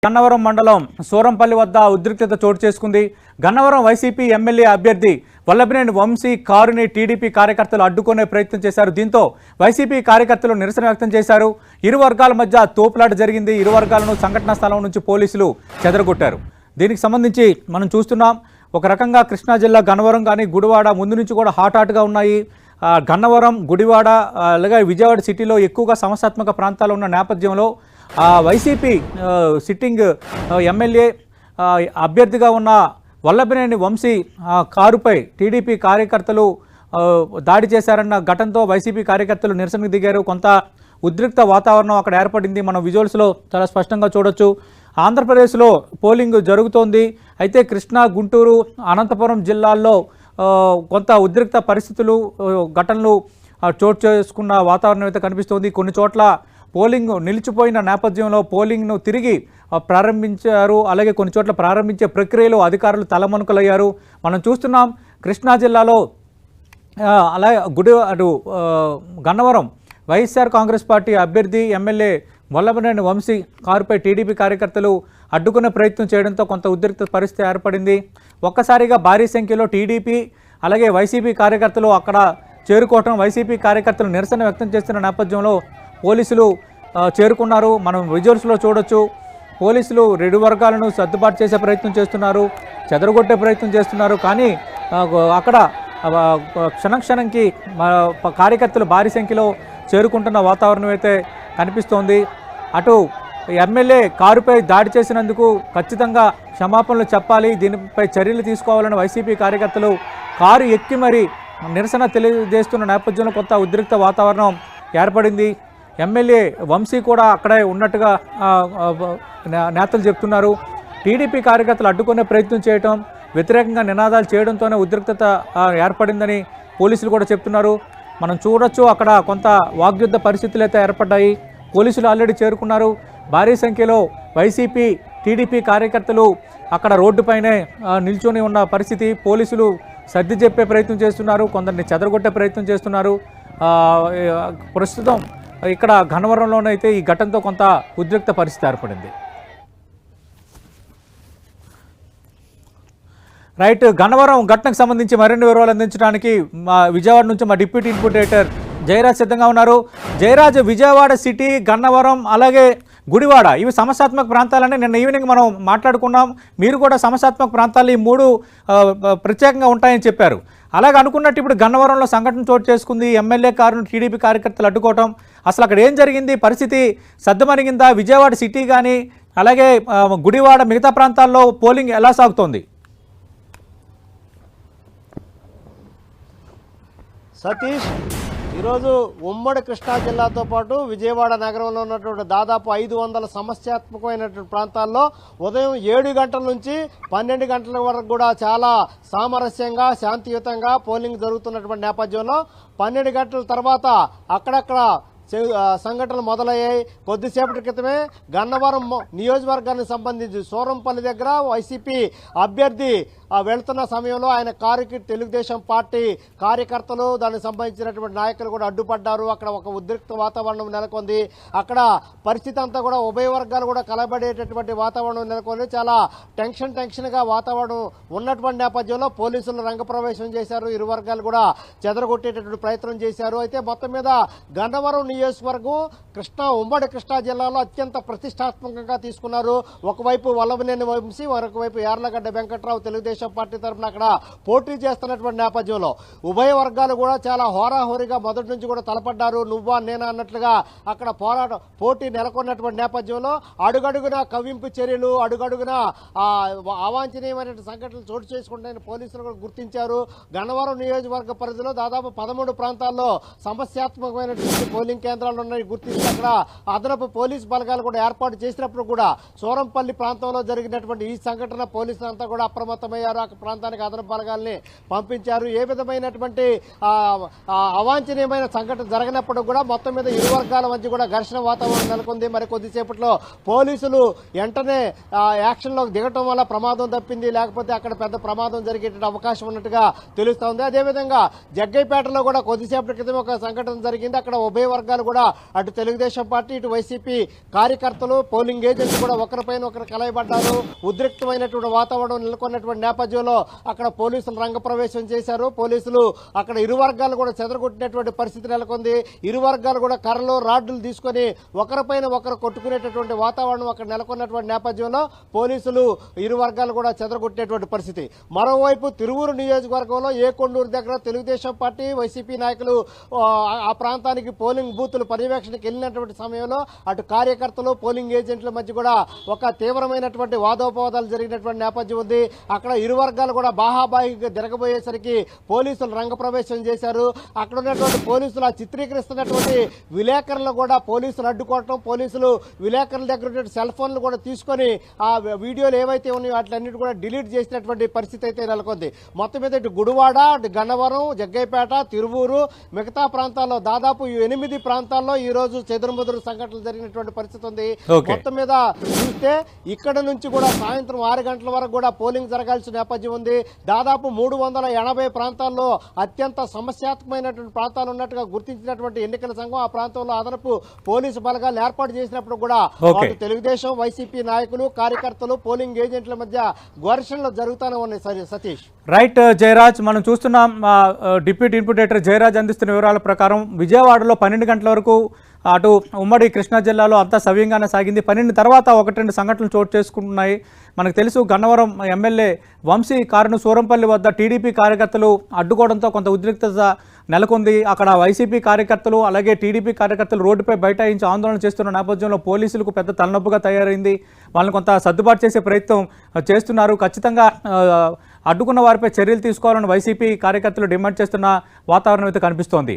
గన్నవరం మండలం సూరంపల్లి వద్ద ఉద్రిక్తత చోటు చేసుకుంది. గన్నవరం వైసీపీ ఎమ్మెల్యే అభ్యర్థి వల్లభనేని వంశీ కారుని టీడీపీ కార్యకర్తలు అడ్డుకునే ప్రయత్నం చేశారు. దీంతో వైసీపీ కార్యకర్తలు నిరసన వ్యక్తం చేశారు. ఇరు వర్గాల మధ్య తోపులాట జరిగింది. ఇరు వర్గాలను సంఘటనా స్థలం నుంచి పోలీసులు చెదరగొట్టారు. దీనికి సంబంధించి మనం చూస్తున్నాం. ఒక రకంగా కృష్ణా జిల్లా గన్నవరం కానీ గుడివాడ ముందు నుంచి కూడా హాట్గా ఉన్నాయి. గన్నవరం, గుడివాడ అలాగే విజయవాడ సిటీలో ఎక్కువగా సమస్యాత్మక ప్రాంతాలు ఉన్న నేపథ్యంలో వైసీపీ సిట్టింగ్ ఎమ్మెల్యే అభ్యర్థిగా ఉన్న వల్లభనేని వంశీ కారుపై టీడీపీ కార్యకర్తలు దాడి చేశారన్న ఘటనతో వైసీపీ కార్యకర్తలు నిరసనకు దిగారు. కొంత ఉద్రిక్త వాతావరణం అక్కడ ఏర్పడింది. మనం విజువల్స్లో చాలా స్పష్టంగా చూడొచ్చు. ఆంధ్రప్రదేశ్లో పోలింగ్ జరుగుతోంది. అయితే కృష్ణా, గుంటూరు, అనంతపురం జిల్లాల్లో కొంత ఉద్రిక్త పరిస్థితులు, ఘటనలు చోటు చేసుకున్న వాతావరణం అయితే కనిపిస్తోంది. కొన్ని చోట్ల పోలింగ్ నిలిచిపోయిన నేపథ్యంలో పోలింగ్ను తిరిగి ప్రారంభించారు. అలాగే కొన్ని చోట్ల ప్రారంభించే ప్రక్రియలో అధికారులు తలమణుకలయ్యారు. మనం చూస్తున్నాం కృష్ణా జిల్లాలో అలాగే గన్నవరం వైఎస్ఆర్ కాంగ్రెస్ పార్టీ అభ్యర్థి ఎమ్మెల్యే వల్లభనేని వంశీ కారుపై టీడీపీ కార్యకర్తలు అడ్డుకునే ప్రయత్నం చేయడంతో కొంత ఉద్రిక్త పరిస్థితి ఏర్పడింది. ఒక్కసారిగా భారీ సంఖ్యలో టీడీపీ అలాగే వైసీపీ కార్యకర్తలు అక్కడ చేరుకోవటం, వైసీపీ కార్యకర్తలు నిరసన వ్యక్తం చేస్తున్న నేపథ్యంలో పోలీసులు చేరుకున్నారు. మనం విజువల్స్లో చూడొచ్చు. పోలీసులు రెండు వర్గాలను సర్దుబాటు చేసే ప్రయత్నం చేస్తున్నారు, చెదరగొట్టే ప్రయత్నం చేస్తున్నారు. కానీ అక్కడ క్షణంకి కార్యకర్తలు భారీ సంఖ్యలో చేరుకుంటున్న వాతావరణం అయితే కనిపిస్తోంది. అటు ఎమ్మెల్యే కారుపై దాడి చేసినందుకు ఖచ్చితంగా క్షమాపణలు చెప్పాలి, దీనిపై చర్యలు తీసుకోవాలని వైసీపీ కార్యకర్తలు కారు ఎక్కి మరి నిరసన తెలియజేస్తున్న నేపథ్యంలో కొంత ఉద్రిక్త వాతావరణం ఏర్పడింది. ఎమ్మెల్యే వంశీ కూడా అక్కడే ఉన్నట్టుగా నేతలు చెప్తున్నారు. టీడీపీ కార్యకర్తలు అడ్డుకునే ప్రయత్నం చేయటం, వ్యతిరేకంగా నినాదాలు చేయడంతోనే ఉద్రిక్తత ఏర్పడిందని పోలీసులు కూడా చెప్తున్నారు. మనం చూడొచ్చు అక్కడ కొంత వాగ్యుద్ధ పరిస్థితులు అయితే ఏర్పడ్డాయి. పోలీసులు ఆల్రెడీ చేరుకున్నారు. భారీ సంఖ్యలో వైసీపీ, టీడీపీ కార్యకర్తలు అక్కడ రోడ్డుపైనే నిల్చొని ఉన్న పరిస్థితి. పోలీసులు సర్ది చెప్పే ప్రయత్నం చేస్తున్నారు, కొందరిని చెదరగొట్టే ప్రయత్నం చేస్తున్నారు. ప్రస్తుతం ఇక్కడ గన్నవరంలోనైతే ఈ ఘటనతో కొంత ఉద్రిక్త పరిస్థితి ఏర్పడింది. రైట్, గన్నవరం ఘటనకు సంబంధించి మరిన్ని వివరాలు అందించడానికి విజయవాడ నుంచి మా డిప్యూటీ ఇన్పుట్ ఎడిటర్ జయరాజ్ సిద్ధంగా ఉన్నారు. జయరాజ్, విజయవాడ సిటీ, గన్నవరం అలాగే గుడివాడ ఇవి సమస్యాత్మక ప్రాంతాలని నిన్న ఈవినింగ్ మనం మాట్లాడుకున్నాం. మీరు కూడా సమస్యాత్మక ప్రాంతాలు ఈ మూడు ప్రత్యేకంగా ఉంటాయని చెప్పారు. అలాగే అనుకున్నట్టు ఇప్పుడు గన్నవరంలో సంఘటన చోటు చేసుకుంది. ఎమ్మెల్యే కారును టీడీపీ కార్యకర్తలు అడ్డుకోవటం, అసలు అక్కడ ఏం జరిగింది, పరిస్థితి సద్దుమణిగిందా? విజయవాడ సిటీ కానీ అలాగే గుడివాడ మిగతా ప్రాంతాల్లో పోలింగ్ ఎలా సాగుతోంది? సతీష్, ఈరోజు ఉమ్మడి కృష్ణా జిల్లాతో పాటు విజయవాడ నగరంలో ఉన్నటువంటి దాదాపు 500 సమస్యాత్మకమైనటువంటి ప్రాంతాల్లో ఉదయం 7 గంటల నుంచి 12 గంటల వరకు కూడా చాలా సామరస్యంగా, శాంతియుతంగా పోలింగ్ జరుగుతున్నటువంటి నేపథ్యంలో 12 గంటల తర్వాత అక్కడక్కడ సంఘటనలు మొదలయ్యాయి. కొద్దిసేపటి క్రితమే గన్నవరం నియోజకవర్గానికి సంబంధించి సూరంపల్లి దగ్గర వైసీపీ అభ్యర్థి వెళ్తున్న సమయంలో ఆయన కారుకి తెలుగుదేశం పార్టీ కార్యకర్తలు, దానికి సంబంధించినటువంటి నాయకులు కూడా అడ్డుపడ్డారు. అక్కడ ఒక ఉద్రిక్త వాతావరణం నెలకొంది. అక్కడ పరిస్థితి అంతా కూడా ఉభయ వర్గాలు కూడా కలబడేటటువంటి వాతావరణం నెలకొంది. చాలా టెన్షన్గా వాతావరణం ఉన్నటువంటి నేపథ్యంలో పోలీసులు రంగప్రవేశం చేశారు. ఇరు వర్గాలు కూడా చెదరగొట్టేటటువంటి ప్రయత్నం చేశారు. అయితే మొత్తం మీద గన్నవరం నియోజకవర్గం ఉమ్మడి కృష్ణా జిల్లాలో అత్యంత ప్రతిష్టాత్మకంగా తీసుకున్నారు. ఒకవైపు వల్లభనేని వంశీ, మరొకవైపు యార్లగడ్డ వెంకట్రావు తెలుగుదేశం పార్టీ తరఫున అక్కడ పోటీ చేస్తున్నటువంటి నేపథ్యంలో ఉభయ వర్గాలు కూడా చాలా హోరాహోరీగా మొదటి నుంచి కూడా తలపడ్డారు. నువ్వా నేనా అన్నట్లుగా అక్కడ పోటీ నెలకొన్నటువంటి నేపథ్యంలో అడుగడుగున కవ్వింపు చర్యలు, అడుగడుగున అవాంఛనీయమైన సంఘటనలు చోటు చేసుకుంటాయని పోలీసులు కూడా గుర్తించారు. గన్నవరం నియోజకవర్గ పరిధిలో దాదాపు 13 ప్రాంతాల్లో సమస్యాత్మకమైనటువంటి పోలింగ్ కేంద్రాలు ఉన్నాయి గుర్తించి అక్కడ అదనపు పోలీసు బలగాలు కూడా ఏర్పాటు చేసినప్పుడు కూడా సూరంపల్లి ప్రాంతంలో జరిగినటువంటి ఈ సంఘటన పోలీసులంతా కూడా అప్రమత్తమయ్యారు. ఆ ప్రాంతానికి అదనపు బలగాల్ని పంపించారు. ఏ విధమైనటువంటి అవాంఛనీయమైన సంఘటన జరగనప్పుడు కూడా మొత్తం మీద ఇరు వర్గాల మధ్య కూడా ఘర్షణ వాతావరణం నెలకొంది. మరి కొద్దిసేపట్లో పోలీసులు వెంటనే యాక్షన్లోకి దిగటం వల్ల ప్రమాదం తప్పింది, లేకపోతే అక్కడ పెద్ద ప్రమాదం జరిగేట అవకాశం ఉన్నట్టుగా తెలుస్తోంది. అదేవిధంగా జగ్గైపేటలో కూడా కొద్దిసేపటి క్రితం ఒక సంఘటన జరిగింది. అక్కడ ఉభయ వర్గాలు వర్గాలు కూడా అటు తెలుగుదేశం పార్టీ ఇటు వైసీపీ కార్యకర్తలు పోలింగ్ ఏజెంట్లు కూడా ఒకరిపైన ఒకరు కలయబడ్డారు. ఉద్రిక్తమైనటువంటి వాతావరణం నెలకొన్నటువంటి నేపథ్యంలో అక్కడ పోలీసులు రంగప్రవేశం చేశారు. పోలీసులు అక్కడ ఇరు వర్గాలు కూడా చెదరగొట్టినటువంటి పరిస్థితి నెలకొంది. ఇరు వర్గాలు కూడా కర్రలు రాడ్లు తీసుకొని ఒకరిపైన ఒకరు కొట్టుకునేటటువంటి వాతావరణం అక్కడ నెలకొన్నటువంటి నేపథ్యంలో పోలీసులు ఇరు వర్గాలు కూడా చెదరగొట్టినటువంటి పరిస్థితి. మరోవైపు తిరువూరు నియోజకవర్గంలో ఏకొండూరు దగ్గర తెలుగుదేశం పార్టీ వైసీపీ నాయకులు ఆ ప్రాంతానికి పోలింగ్ బూతులు పర్యవేక్షణకు వెళ్ళినటువంటి సమయంలో అటు కార్యకర్తలు పోలింగ్ ఏజెంట్ల మధ్య కూడా ఒక తీవ్రమైనటువంటి వాదోపవాదాలు జరిగినటువంటి నేపథ్యం ఉంది. అక్కడ ఇరు వర్గాలు కూడా బాహాబాహిగా తిరగబోయేసరికి పోలీసులు రంగప్రవేశం చేశారు. అక్కడ ఉన్నటువంటి పోలీసులు ఆ చిత్రీకరిస్తున్నటువంటి విలేకరులు కూడా పోలీసులు అడ్డుకోవటం, పోలీసులు విలేకరుల దగ్గర ఉన్నటువంటి సెల్ ఫోన్లు కూడా తీసుకొని ఆ వీడియోలు ఏవైతే ఉన్నాయో వాటిలన్నిటి కూడా డిలీట్ చేసినటువంటి పరిస్థితి అయితే నెలకొంది. మొత్తం మీద ఇటు గుడివాడ, గన్నవరం, జగ్గైపేట, తిరువూరు మిగతా ప్రాంతాల్లో దాదాపు 8 ప్రాంతాల్లో ఈ రోజు చెదురుముదురు సంఘటనలు జరిగినటువంటి పరిస్థితి ఉంది. మొత్తం మీద చూస్తే ఇక్కడ నుంచి కూడా సాయంత్రం 6 గంటల వరకు కూడా పోలింగ్ జరగాల్సిన నేపథ్యం ఉంది. దాదాపు 380 ప్రాంతాల్లో అత్యంత సమస్యాత్మకమైనటువంటి ప్రాంతాలు ఉన్నట్టుగా గుర్తించినటువంటి ఎన్నికల సంఘం ఆ ప్రాంతంలో అదనపు పోలీసు బలగాలు ఏర్పాటు చేసినప్పుడు కూడా తెలుగుదేశం వైసీపీ నాయకులు కార్యకర్తలు పోలింగ్ ఏజెంట్ల మధ్య ఘర్షణలు జరుగుతూనే ఉన్నాయి. సతీష్ రైట్ జయరాజ్, మనం చూస్తున్నాం డిప్యూటీ ఇన్పుటేటర్ జయరాజ్ అందిస్తున్న వివరాల ప్రకారం విజయవాడలో 12 గంటల వరకు అటు ఉమ్మడి కృష్ణా జిల్లాలో అంతా సవ్యంగానే సాగింది. 12 తర్వాత 1-2 సంఘటనలు చోటు చేసుకుంటున్నాయి. మనకు తెలుసు గన్నవరం ఎమ్మెల్యే వంశీ కారును సూరంపల్లి వద్ద టీడీపీ కార్యకర్తలు అడ్డుకోవడంతో కొంత ఉద్రిక్తత నెలకొంది. అక్కడ వైసీపీ కార్యకర్తలు అలాగే టీడీపీ కార్యకర్తలు రోడ్డుపై బైఠాయించి ఆందోళన చేస్తున్న నేపథ్యంలో పోలీసులకు పెద్ద తలనొప్పిగా తయారైంది. వాళ్ళని కొంత సర్దుబాటు చేసే ప్రయత్నం చేస్తున్నారు. ఖచ్చితంగా అడ్డుకున్న వారిపై చర్యలు తీసుకోవాలని వైసీపీ కార్యకర్తలు డిమాండ్ చేస్తున్న వాతావరణం అయితే కనిపిస్తోంది.